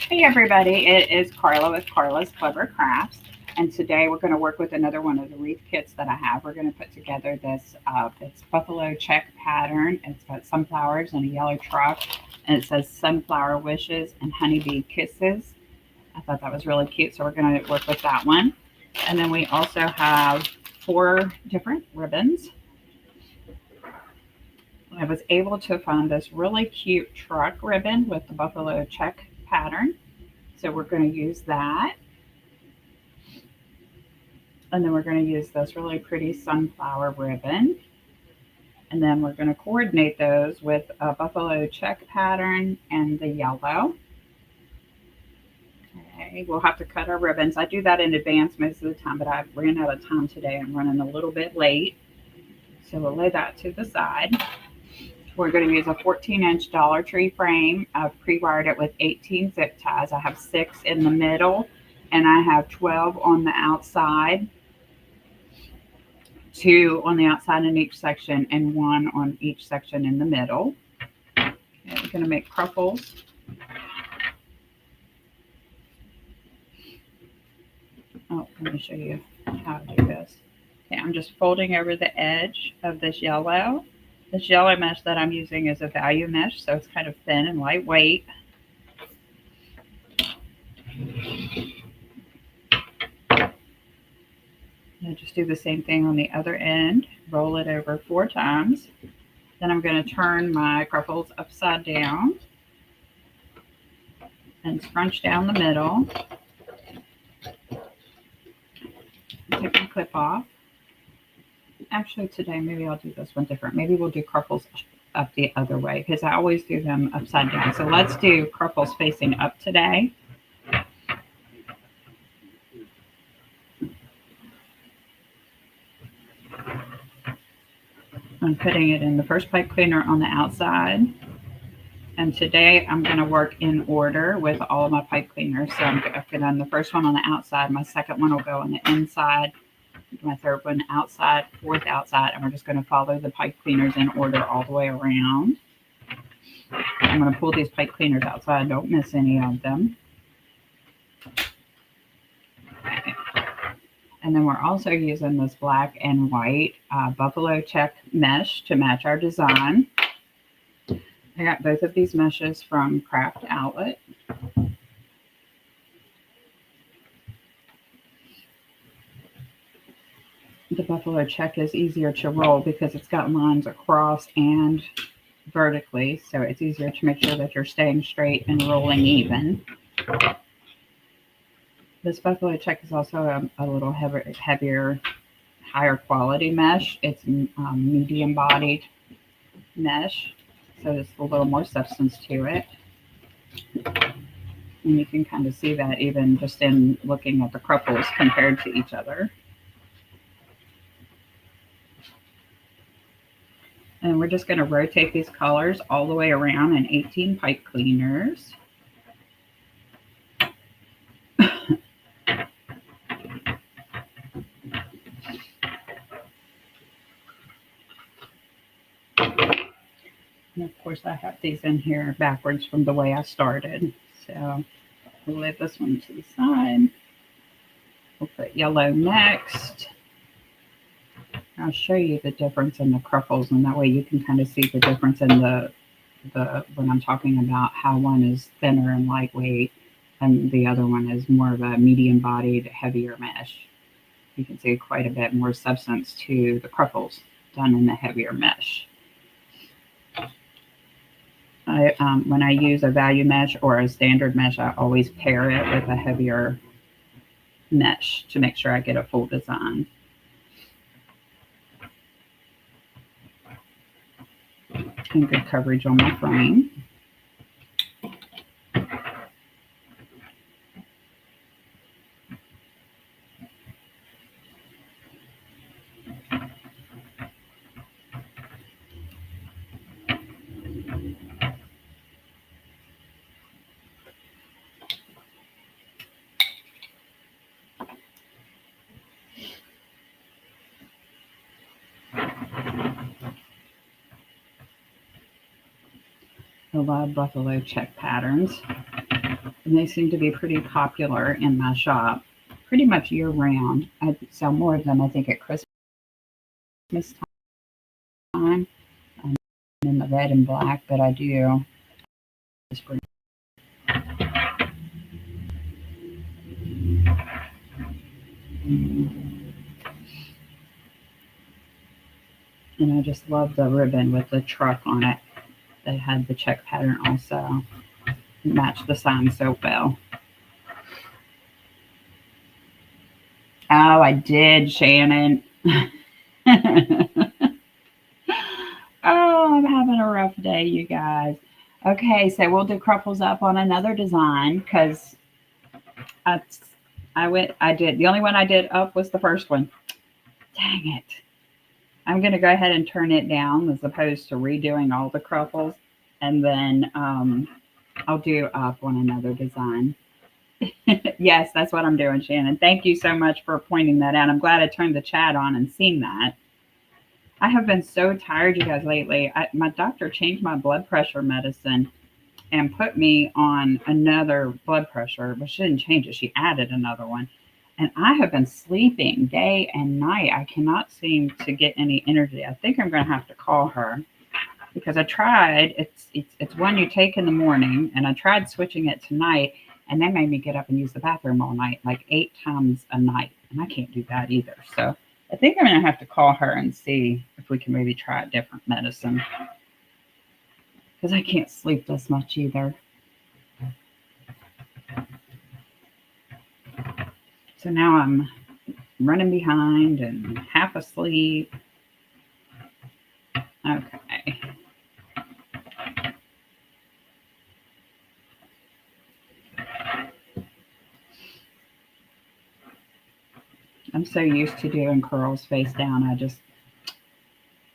Hey everybody, it is Carla with Carla's Clever Crafts, and today we're going to work with another one of the wreath kits that I have. We're going to put together this it's buffalo check pattern. It's got sunflowers and a yellow truck, and it says sunflower wishes and honeybee kisses. I thought that was really cute, so we're going to work with that one. And then we also have 4 different ribbons. I was able to find this really cute truck ribbon with the buffalo check pattern. So we're going to use that. And then we're going to use this really pretty sunflower ribbon. And then we're going to coordinate those with a buffalo check pattern and the yellow. Okay, we'll have to cut our ribbons. I do that in advance most of the time, but I ran out of time today. I'm running a little bit late. So we'll lay that to the side. We're going to use a 14-inch Dollar Tree frame. I've pre-wired it with 18 zip ties. I have 6 in the middle, and I have 12 on the outside, 2 on the outside in each section, and 1 on each section in the middle. Okay, we're going to make cruffles. Oh, let me show you how to do this. Okay, I'm just folding over the edge of this yellow. This yellow mesh that I'm using is a value mesh, so it's kind of thin and lightweight. And just do the same thing on the other end. Roll it over 4 times. Then I'm going to turn my cruffles upside down and scrunch down the middle. Take the clip off. Actually, today maybe I'll do this one different. Maybe we'll do cruffles up the other way because I always do them upside down. So let's do cruffles facing up today. I'm putting it in the first pipe cleaner on the outside. And today I'm going to work in order with all of my pipe cleaners. So I'm going to put on the first one on the outside. My second one will go on the inside. My third one outside, fourth outside, and we're just going to follow the pipe cleaners in order all the way around. I'm going to pull these pipe cleaners outside, don't miss any of them. Okay. And then we're also using this black and white buffalo check mesh to match our design. I got both of these meshes from Craft Outlet. The buffalo check is easier to roll because it's got lines across and vertically, so it's easier to make sure that you're staying straight and rolling even. This buffalo check is also a little heavier, higher quality mesh. It's medium bodied mesh, so there's a little more substance to it. And you can kind of see that even just in looking at the cruffles compared to each other. And we're just going to rotate these colors all the way around in 18 pipe cleaners. And of course, I have these in here backwards from the way I started. So we'll lay this one to the side. We'll put yellow next. I'll show you the difference in the cruffles, and that way you can kind of see the difference in the when I'm talking about how one is thinner and lightweight and the other one is more of a medium-bodied, heavier mesh. You can see quite a bit more substance to the cruffles done in the heavier mesh. When I use a value mesh or a standard mesh, I always pair it with a heavier mesh to make sure I get a full design. And good coverage on my frame. I love buffalo check patterns. and they seem to be pretty popular in my shop pretty much year round. I sell more of them, I think, at Christmas time, in the red and black, but I do spring. And I just love the ribbon with the truck on it. They had the check pattern also. Matched the sign so well. Oh, I did, Shannon. Oh, I'm having a rough day, you guys. Okay, so we'll do crumples up on another design because I did. The only one I did up was the first one. Dang it. I'm going to go ahead and turn it down as opposed to redoing all the crumples. And then I'll do up on another design. Yes, that's what I'm doing, Shannon. Thank you so much for pointing that out. I'm glad I turned the chat on and seen that. I have been so tired, you guys, lately. My doctor changed my blood pressure medicine and put me on another blood pressure, but she didn't change it. She added another one. And I have been sleeping day and night. I cannot seem to get any energy. I think I'm going to have to call her because I tried. It's one you take in the morning, and I tried switching it tonight, and they made me get up and use the bathroom all night, like 8 times a night. And I can't do that either. So I think I'm going to have to call her and see if we can maybe try a different medicine because I can't sleep this much either. So now I'm running behind and half asleep. Okay. I'm so used to doing curls face down. I just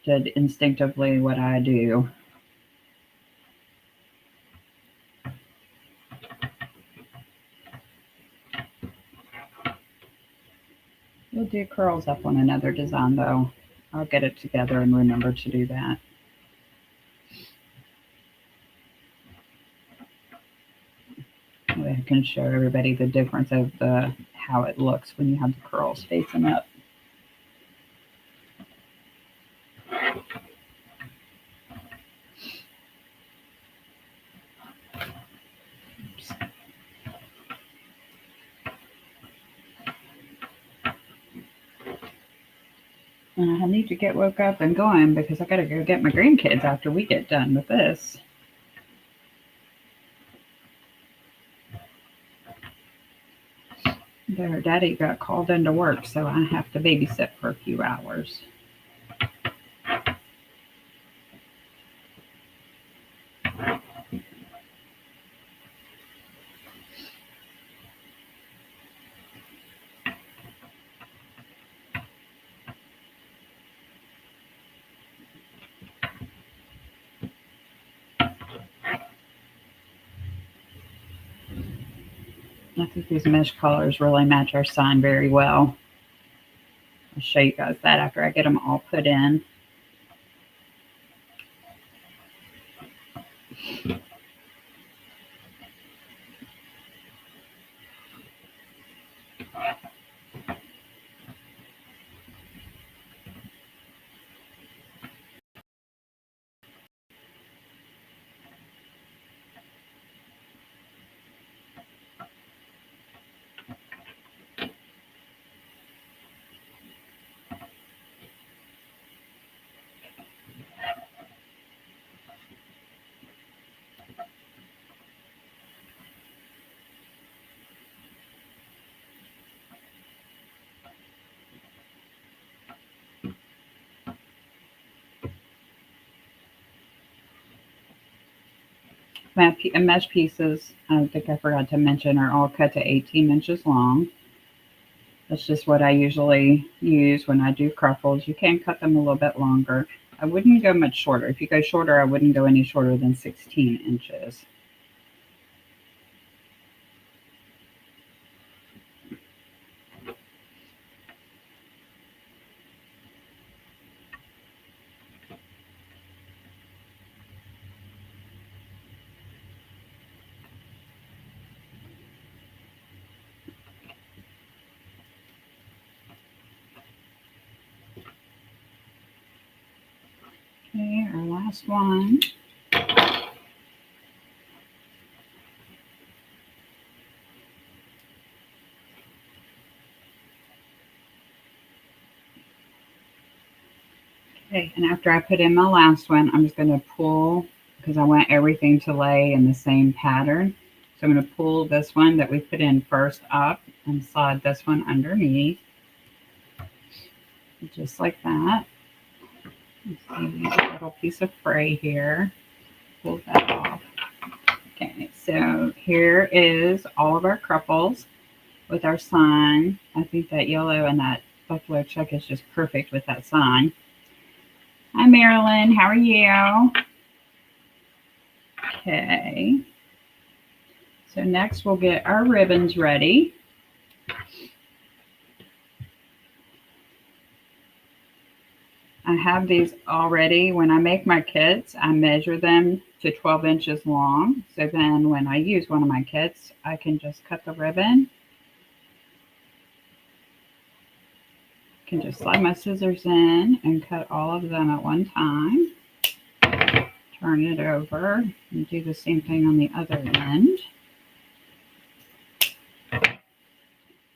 did instinctively what I do. We'll do curls up on another design though. I'll get it together and remember to do that. I can show everybody the difference of how it looks when you have the curls facing up. Oops. I need to get woke up and going because I gotta go get my grandkids after we get done with this. Their daddy got called into work, so I have to babysit for a few hours. I think these mesh colors really match our sign very well. I'll show you guys that after I get them all put in. My mesh pieces, I think I forgot to mention, are all cut to 18 inches long. That's just what I usually use when I do cruffles. You can cut them a little bit longer. I wouldn't go much shorter. If you go shorter, I wouldn't go any shorter than 16 inches. Okay, our last one. Okay, and after I put in my last one, I'm just going to pull, because I want everything to lay in the same pattern. So I'm going to pull this one that we put in first up and slide this one underneath, just like that. See a little piece of fray here. Pull that off. Okay, so here is all of our couples with our sign. I think that yellow and that buffalo check is just perfect with that sign. Hi, Marilyn. How are you? Okay. So next we'll get our ribbons ready. I have these already. When I make my kits, I measure them to 12 inches long. So then when I use one of my kits, I can just cut the ribbon. I can just slide my scissors in and cut all of them at one time. Turn it over and do the same thing on the other end.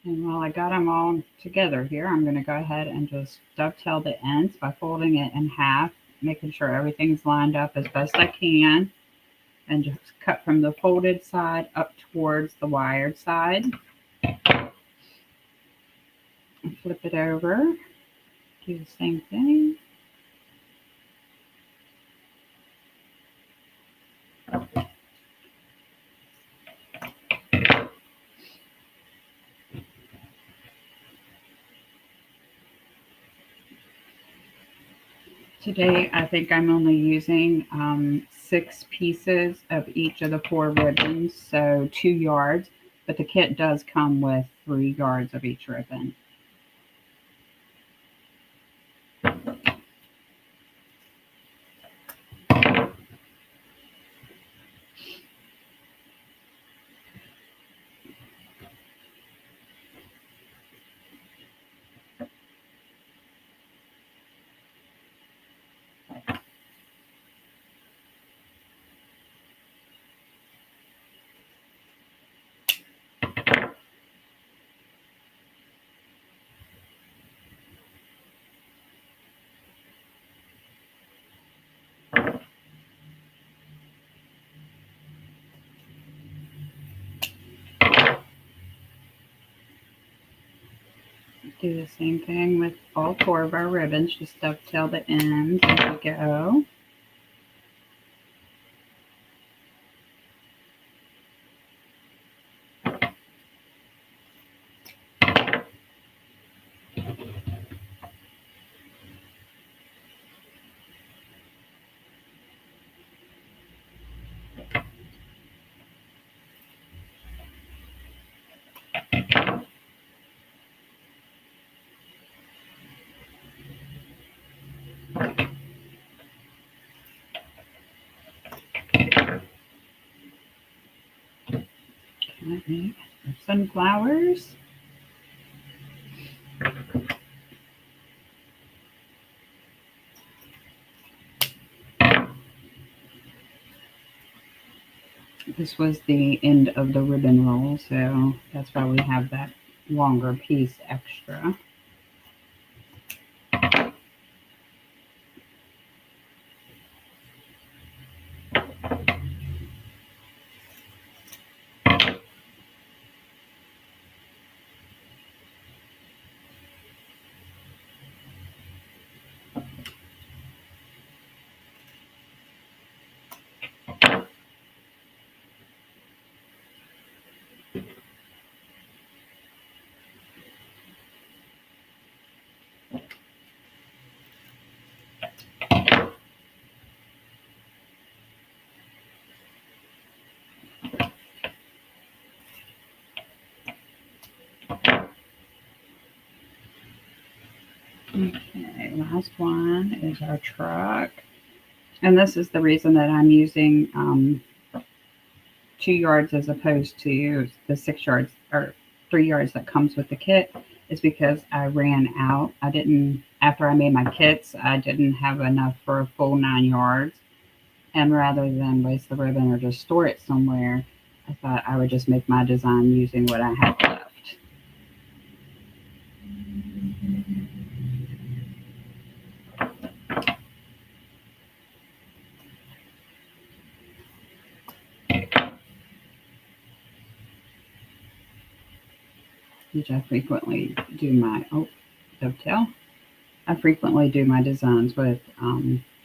And while I got them all together here, I'm going to go ahead and just dovetail the ends by folding it in half, making sure everything's lined up as best I can, and just cut from the folded side up towards the wired side. And flip it over, do the same thing. Today, I think I'm only using 6 pieces of each of the 4 ribbons, so 2 yards, but the kit does come with 3 yards of each ribbon. Do the same thing with all 4 of our ribbons, just dovetail the ends as we go. Sunflowers. This was the end of the ribbon roll, so that's why we have that longer piece extra. Okay, last one is our truck. And this is the reason that I'm using 2 yards as opposed to the 6 yards or 3 yards that comes with the kit, is because I ran out. I after I made my kits, I didn't have enough for a full 9 yards. And rather than waste the ribbon or just store it somewhere, I thought I would just make my design using what I had left. Which I frequently do my, dovetail. I frequently do my designs with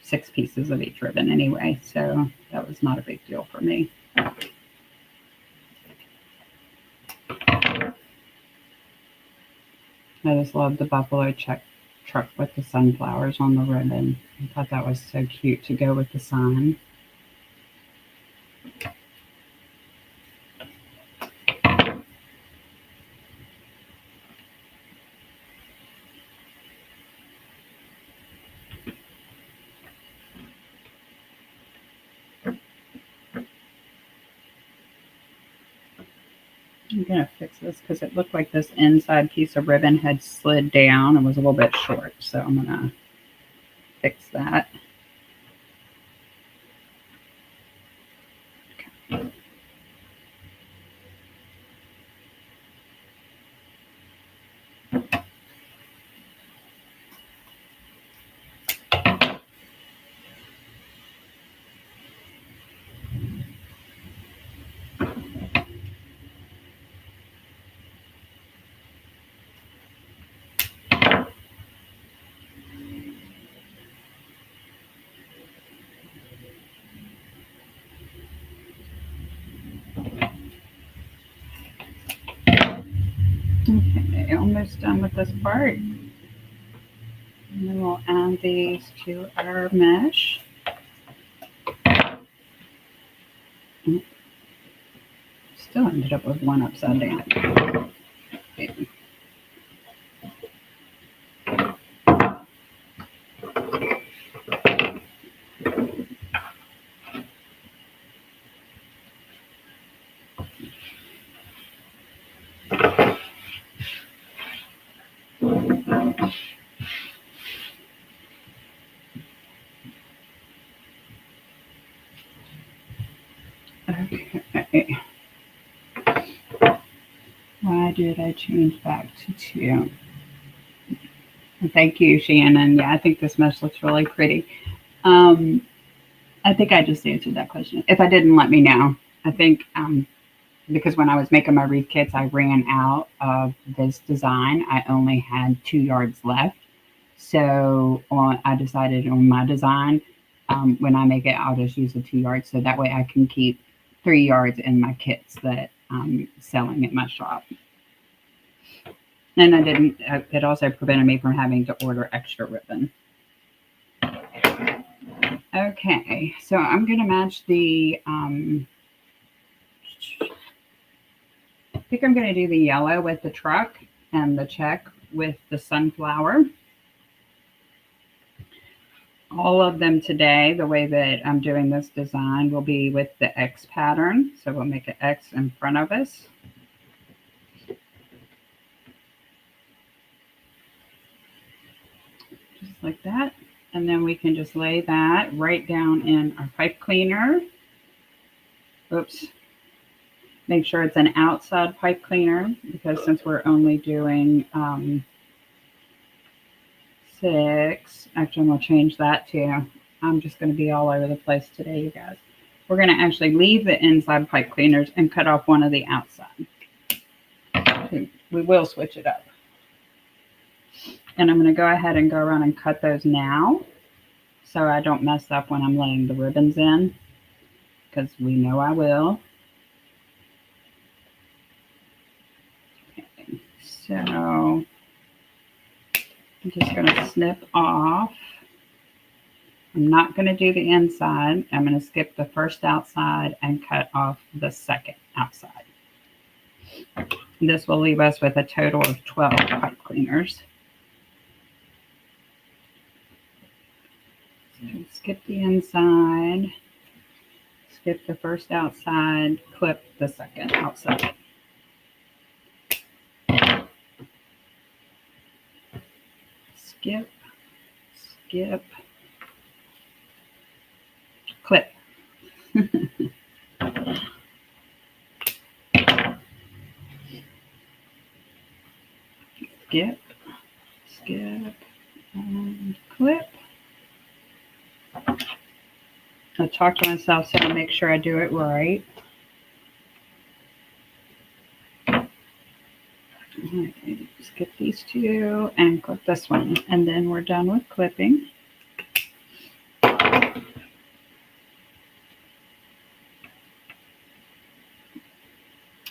6 pieces of each ribbon anyway, so that was not a big deal for me. I just love the buffalo check truck with the sunflowers on the ribbon. I thought that was so cute to go with the sign. I'm going to fix this because it looked like this inside piece of ribbon had slid down and was a little bit short. So I'm going to fix that. Okay. Okay, almost done with this part. And then we'll add these to our mesh. Still ended up with one upside down. Okay. Okay. Why did I change back to 2? Thank you, Shannon. Yeah, I think this mesh looks really pretty. I think I just answered that question. If I didn't, let me know. I think because when I was making my wreath kits, I ran out of this design. I only had 2 yards left. So I decided on my design, when I make it, I'll just use the 2 yards. So that way I can keep 3 yards in my kits that I'm selling at my shop. And it also prevented me from having to order extra ribbon. Okay, so I'm going to match the, I think I'm going to do the yellow with the truck and the check with the sunflower. All of them today, the way that I'm doing this design, will be with the X pattern. So we'll make an X in front of us. Just like that. And then we can just lay that right down in our pipe cleaner. Oops. Make sure it's an outside pipe cleaner, because since we're only doing 6, actually I'm going to change that too. I'm just going to be all over the place today, you guys. We're going to actually leave the inside pipe cleaners and cut off one of the outside. We will switch it up. And I'm going to go ahead and go around and cut those now, so I don't mess up when I'm laying the ribbons in, because we know I will. Okay, so I'm just going to snip off. I'm not going to do the inside. I'm going to skip the first outside and cut off the second outside. This will leave us with a total of 12 pipe cleaners. So skip the inside, skip the first outside, clip the second outside. Skip skip, clip. Skip, skip, and clip. I talk to myself so I make sure I do it right. Okay, skip these two and clip this one, and then we're done with clipping.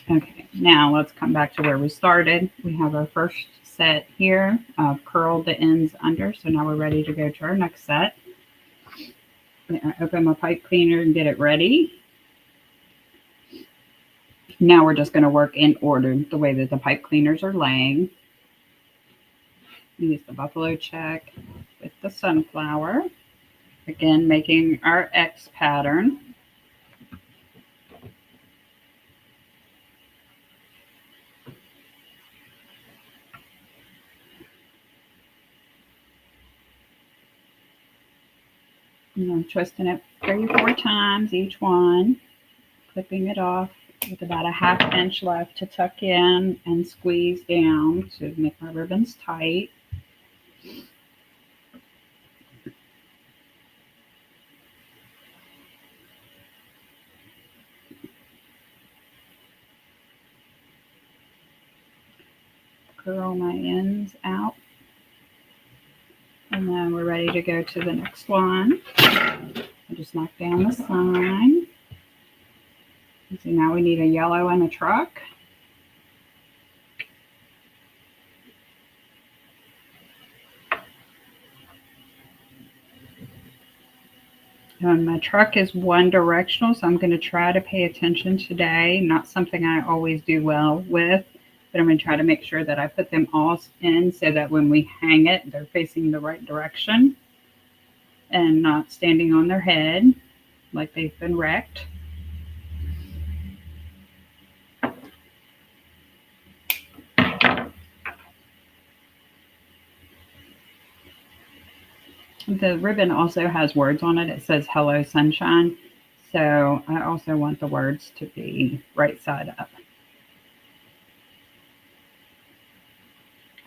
Okay, now let's come back to where we started. We have our first set here of curl the ends under, so now we're ready to go to our next set. I open my pipe cleaner and get it ready. Now we're just going to work in order the way that the pipe cleaners are laying. Use the buffalo check with the sunflower. Again, making our X pattern. And I'm twisting it 3 or 4 times each one, clipping it off with about a 1/2 inch left to tuck in and squeeze down to make my ribbons tight. Curl my ends out. And then we're ready to go to the next one. I just knock down the sign. So now we need a yellow and a truck. And my truck is one directional, so I'm going to try to pay attention today. Not something I always do well with, but I'm going to try to make sure that I put them all in so that when we hang it, they're facing the right direction and not standing on their head like they've been wrecked. The ribbon also has words on it. It says "Hello Sunshine." So I also want the words to be right side up.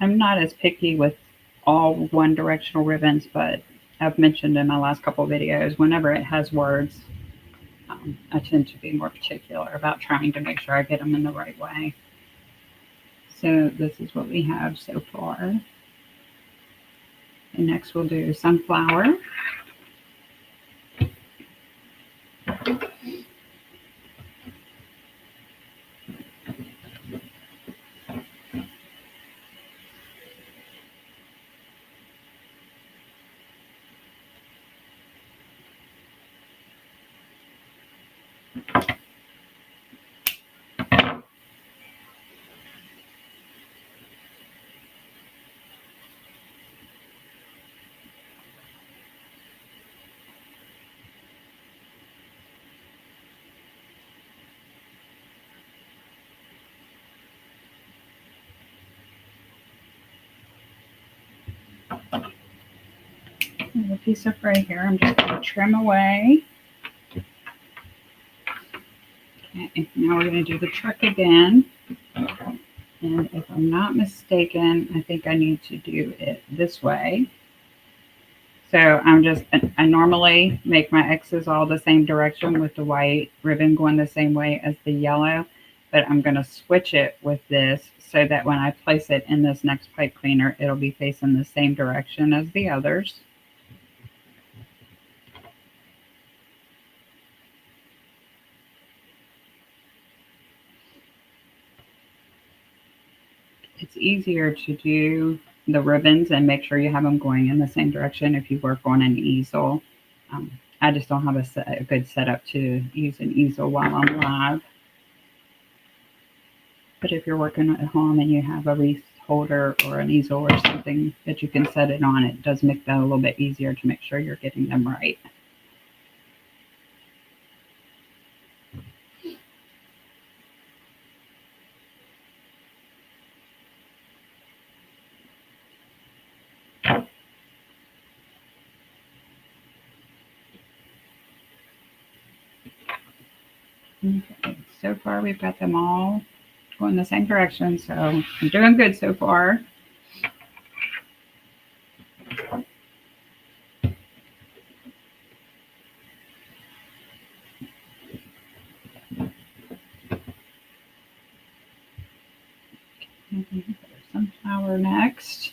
I'm not as picky with all one directional ribbons, but I've mentioned in my last couple of videos, whenever it has words, I tend to be more particular about trying to make sure I get them in the right way. So this is what we have so far. And next we'll do sunflower. A piece of fray here. I'm just going to trim away. Okay, now we're going to do the truck again. And if I'm not mistaken, I think I need to do it this way. So I normally make my X's all the same direction with the white ribbon going the same way as the yellow, but I'm going to switch it with this so that when I place it in this next pipe cleaner, it'll be facing the same direction as the others. It's easier to do the ribbons and make sure you have them going in the same direction if you work on an easel. I just don't have a good setup to use an easel while I'm live. But if you're working at home and you have a wreath holder or an easel or something that you can set it on, it does make that a little bit easier to make sure you're getting them right. Okay, so far we've got them all going the same direction, so I'm doing good so far. Sunflower next.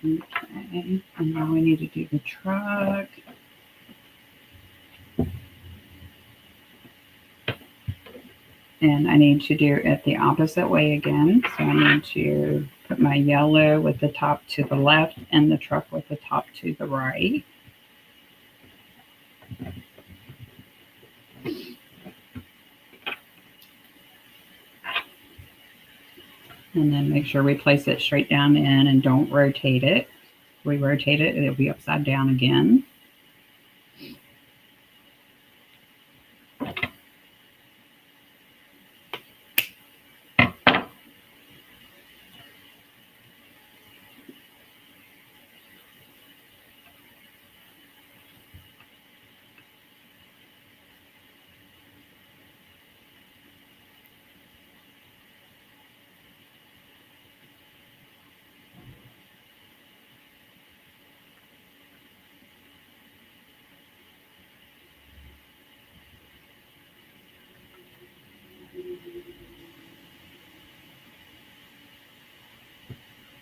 Okay, and now we need to do the truck. And I need to do it the opposite way again. So I need to put my yellow with the top to the left and the truck with the top to the right. And then make sure we place it straight down in and don't rotate it. If we rotate it, it'll be upside down again.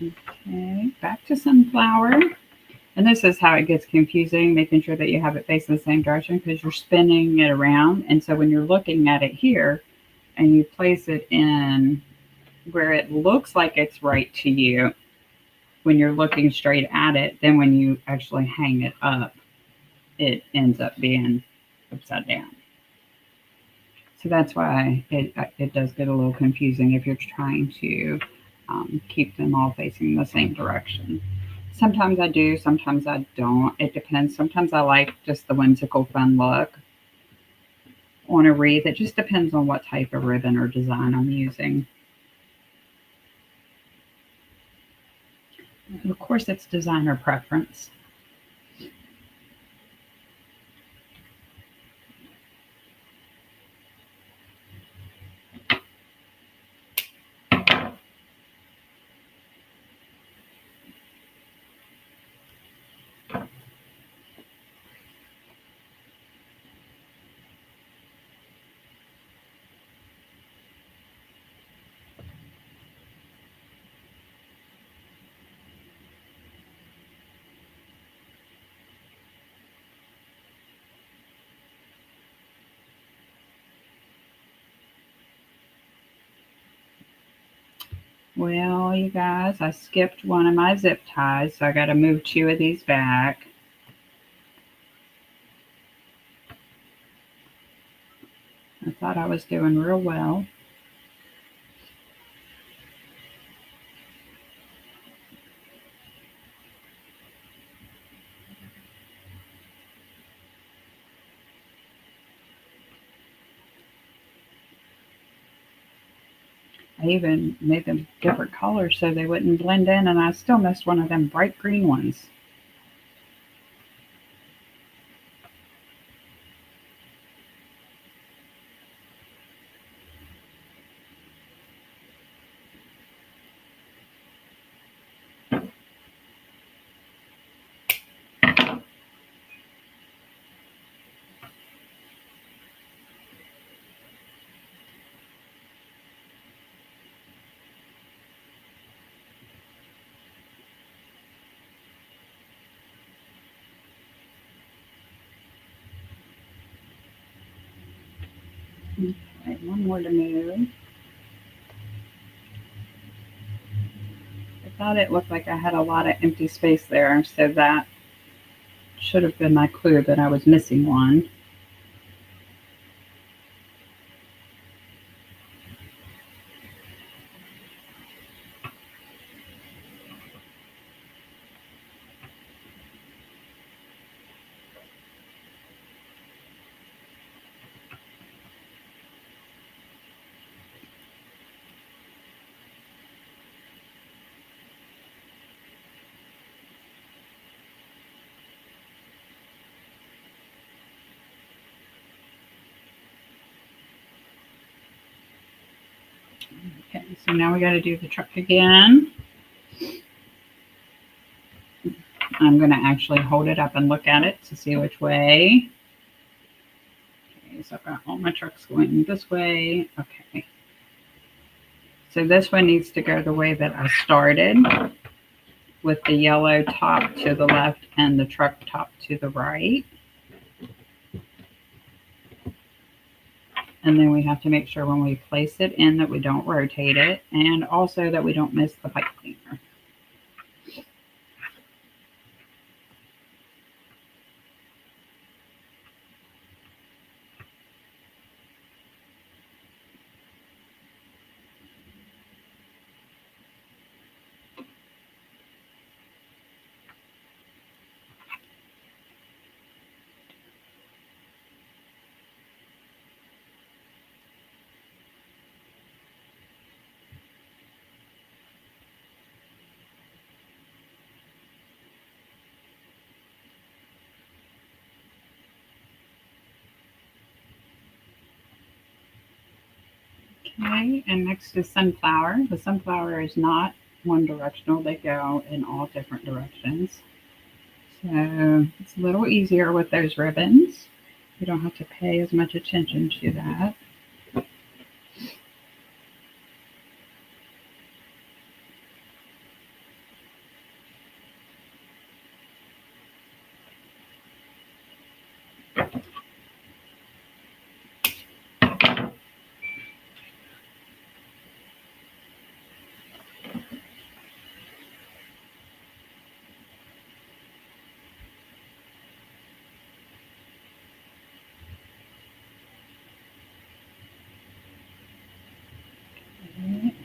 Okay, back to sunflower. And this is how it gets confusing, making sure that you have it facing the same direction because you're spinning it around. And so when you're looking at it here and you place it in where it looks like it's right to you, when you're looking straight at it, then when you actually hang it up, it ends up being upside down. So that's why it does get a little confusing if you're trying to keep them all facing the same direction. Sometimes I do, sometimes I don't. It depends. Sometimes I like just the whimsical fun look on a wreath. It just depends on what type of ribbon or design I'm using. And of course, it's designer preference. Well, you guys, I skipped one of my zip ties, so I got to move 2 of these back. I thought I was doing real well. I even made them different colors so they wouldn't blend in, and I still missed one of them bright green ones. Okay, one more to move. I thought it looked like I had a lot of empty space there, so that should have been my clue that I was missing one. Okay, so now we got to do the truck again. I'm going to actually hold it up and look at it to see which way. Okay, so I've got all my trucks going this way. Okay. So this one needs to go the way that I started, with the yellow top to the left and the truck top to the right. And then we have to make sure when we place it in that we don't rotate it, and also that we don't miss the pipe cleaner. Okay, and next is sunflower. The sunflower is not one directional, they go in all different directions. So it's a little easier with those ribbons. You don't have to pay as much attention to that.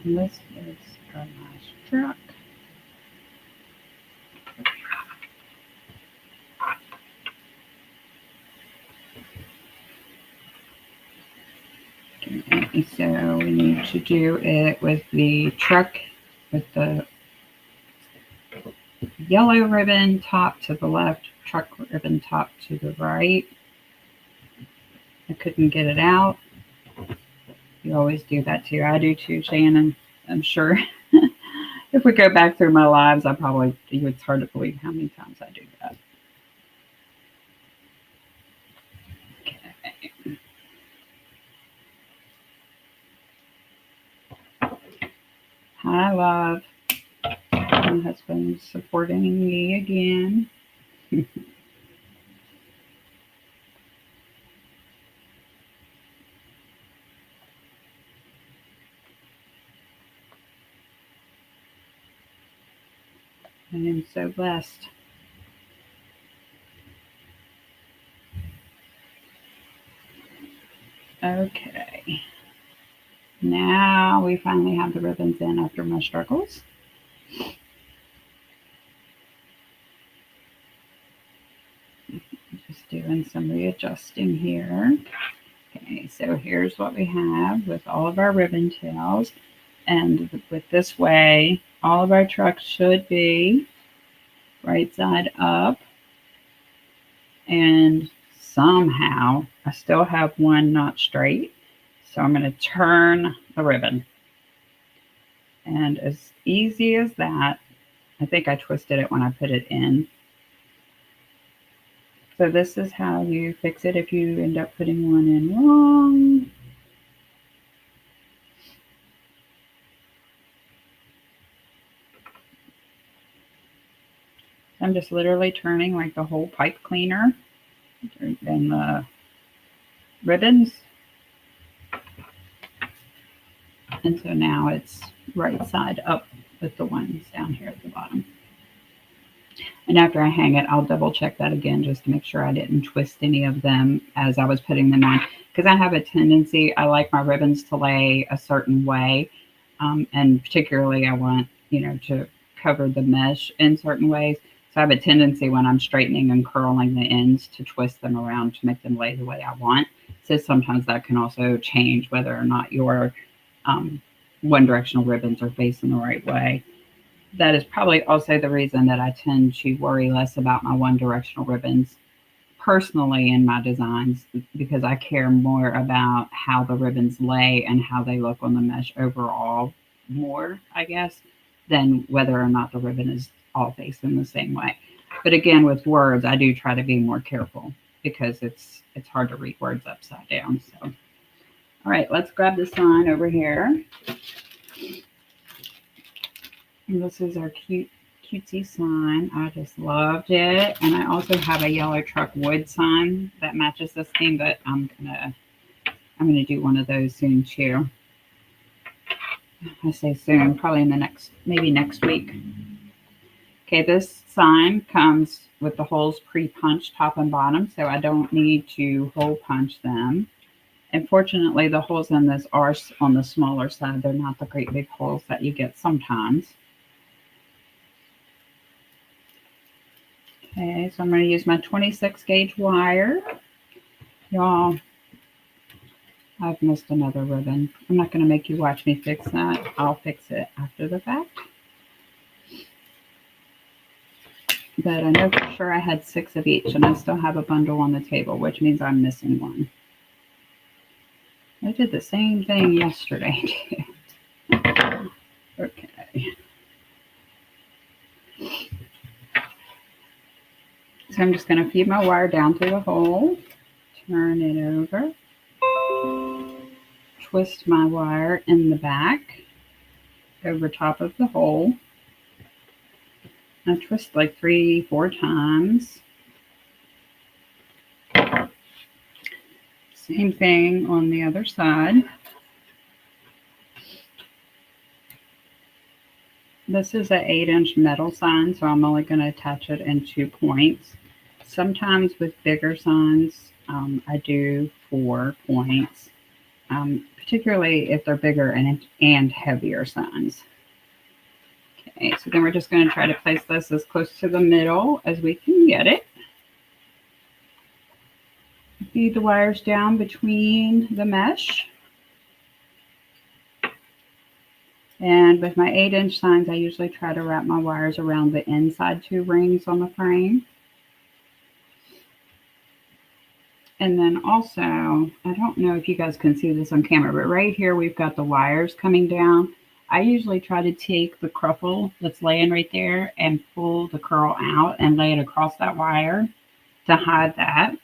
And this is our last truck. Okay, so we need to do it with the truck with the yellow ribbon top to the left, truck ribbon top to the right. I couldn't get it out. You always do that too. I do too, Shannon. I'm sure if we go back through my lives, it's hard to believe how many times I do that. Okay. Hi, love. My husband's supporting me again. I am so blessed. Okay. Now we finally have the ribbons in after my struggles. Just doing some readjusting here. Okay, so here's what we have with all of our ribbon tails. And with this way, all of our trucks should be right side up. And somehow I still have one not straight. So I'm going to turn the ribbon. And as easy as that, I think I twisted it when I put it in. So this is how you fix it if you end up putting one in wrong. I'm just literally turning like the whole pipe cleaner and the ribbons. And so now it's right side up with the ones down here at the bottom. And after I hang it, I'll double check that again just to make sure I didn't twist any of them as I was putting them on. Because I have a tendency, I like my ribbons to lay a certain way. And particularly I want, to cover the mesh in certain ways. So I have a tendency when I'm straightening and curling the ends to twist them around to make them lay the way I want. So sometimes that can also change whether or not your one directional ribbons are facing the right way. That is probably also the reason that I tend to worry less about my one directional ribbons personally in my designs, because I care more about how the ribbons lay and how they look on the mesh overall more, I guess, than whether or not the ribbon is all facing the same way. But again, with words, I do try to be more careful because it's hard to read words upside down. So, all right, let's grab the sign over here. And this is our cutesy sign. I just loved it. And I also have a yellow truck wood sign that matches this theme, but I'm gonna do one of those soon too. I say soon, probably in maybe next week. Okay, this sign comes with the holes pre-punched top and bottom, so I don't need to hole punch them. And fortunately, the holes in this are on the smaller side. They're not the great big holes that you get sometimes. Okay, so I'm going to use my 26 gauge wire. Y'all, I've missed another ribbon. I'm not going to make you watch me fix that. I'll fix it after the fact. But I know for sure I had 6 of each, and I still have a bundle on the table, which means I'm missing one. I did the same thing yesterday, too. Okay. So I'm just going to feed my wire down through the hole, turn it over, twist my wire in the back over top of the hole. I twist like 3-4 times. Same thing on the other side. This is an 8-inch metal sign, so I'm only going to attach it in 2 points. Sometimes with bigger signs, I do 4 points, particularly if they're bigger and heavier signs. Okay, so then we're just going to try to place this as close to the middle as we can get it. Feed the wires down between the mesh. And with my 8-inch signs, I usually try to wrap my wires around the inside 2 rings on the frame. And then also, I don't know if you guys can see this on camera, but right here we've got the wires coming down. I usually try to take the cruffle that's laying right there and pull the curl out and lay it across that wire to hide that.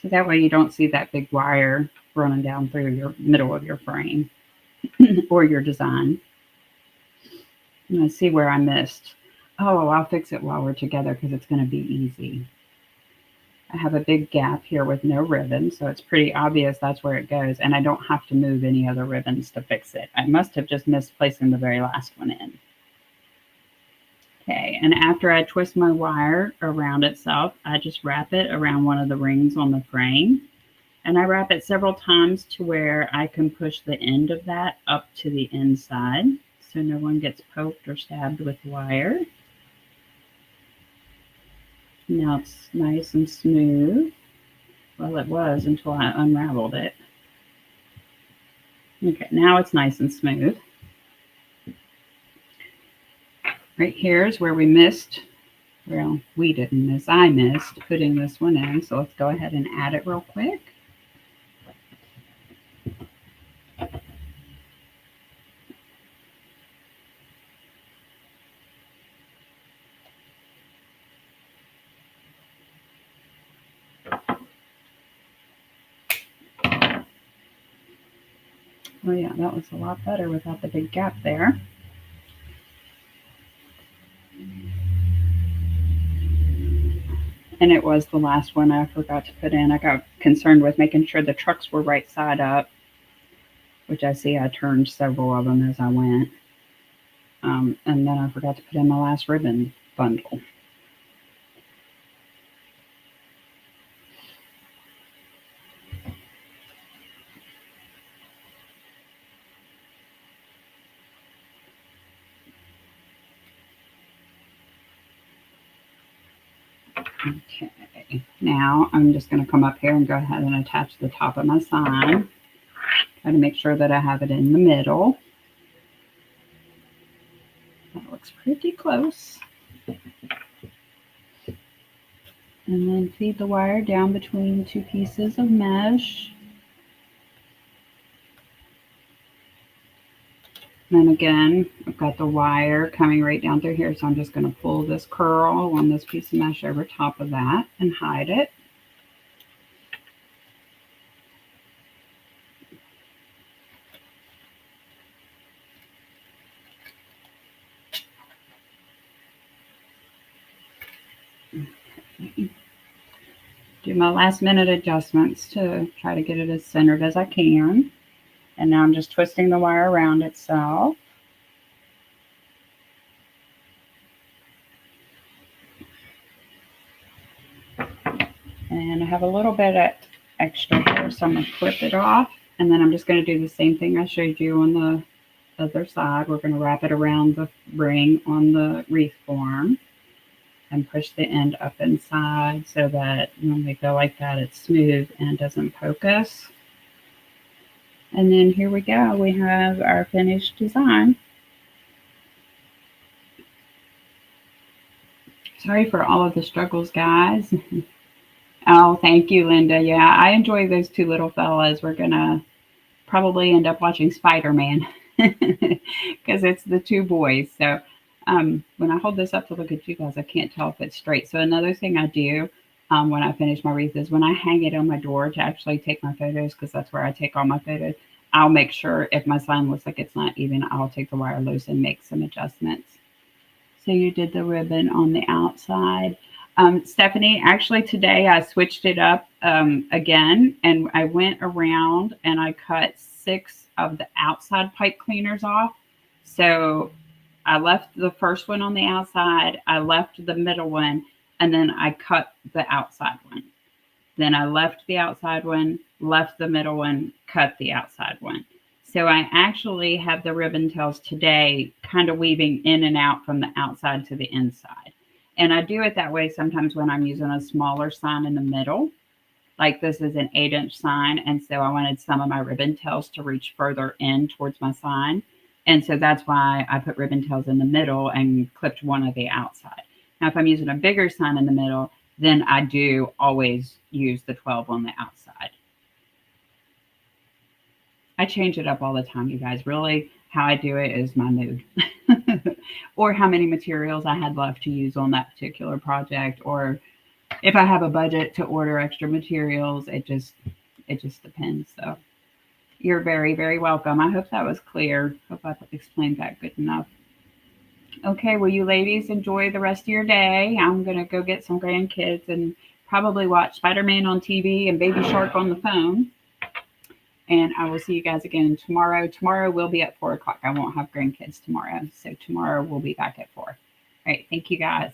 So that way you don't see that big wire running down through your middle of your frame or your design. I'm going to see where I missed. Oh, I'll fix it while we're together because it's going to be easy. I have a big gap here with no ribbon, so it's pretty obvious that's where it goes, and I don't have to move any other ribbons to fix it. I must have just missed placing the very last one in. Okay, and after I twist my wire around itself, I just wrap it around one of the rings on the frame, and I wrap it several times to where I can push the end of that up to the inside so no one gets poked or stabbed with wire. Now it's nice and smooth. Well, it was until I unraveled it. Okay, now it's nice and smooth. Right here is where we missed. Well, we didn't miss. I missed putting this one in. So let's go ahead and add it real quick. Oh yeah, that was a lot better without the big gap there. And it was the last one I forgot to put in. I got concerned with making sure the trucks were right side up, which I see I turned several of them as I went. And then I forgot to put in my last ribbon, bundle. Okay, now I'm just going to come up here and go ahead and attach the top of my sign. Try to make sure that I have it in the middle. That looks pretty close. And then feed the wire down between two pieces of mesh. And then again, I've got the wire coming right down through here, so I'm just going to pull this curl on this piece of mesh over top of that and hide it. Okay. Do my last minute adjustments to try to get it as centered as I can. And now I'm just twisting the wire around itself. And I have a little bit of extra here, so I'm going to clip it off. And then I'm just going to do the same thing I showed you on the other side. We're going to wrap it around the ring on the wreath form and push the end up inside so that when we go like that, it's smooth and doesn't poke us. And then here we go. We have our finished design. Sorry for all of the struggles, guys. Oh, thank you, Linda. Yeah, I enjoy those two little fellas. We're going to probably end up watching Spider-Man because it's the two boys. So when I hold this up to look at you guys, I can't tell if it's straight. So another thing I do when I finish my wreath is when I hang it on my door to actually take my photos, because that's where I take all my photos, I'll make sure if my sign looks like it's not even, I'll take the wire loose and make some adjustments. So you did the ribbon on the outside. Stephanie, actually today I switched it up again, and I went around and I cut 6 of the outside pipe cleaners off. So I left the first one on the outside, I left the middle one, and then I cut the outside one. Then I left the outside one, left the middle one, cut the outside one. So I actually have the ribbon tails today kind of weaving in and out from the outside to the inside. And I do it that way sometimes when I'm using a smaller sign in the middle. Like this is an 8-inch sign, and so I wanted some of my ribbon tails to reach further in towards my sign. And so that's why I put ribbon tails in the middle and clipped one of the outside. Now, if I'm using a bigger sign in the middle, then I do always use the 12 on the outside. I change it up all the time, you guys. Really, how I do it is my mood. Or how many materials I had left to use on that particular project, or if I have a budget to order extra materials. It just depends. So you're very, very welcome. I hope that was clear. Hope I explained that good enough. Okay, well, you ladies enjoy the rest of your day. I'm going to go get some grandkids and probably watch Spider-Man on TV and Baby Shark on the phone. And I will see you guys again tomorrow. Tomorrow will be at 4 o'clock. I won't have grandkids tomorrow. So tomorrow we'll be back at 4. All right. Thank you, guys.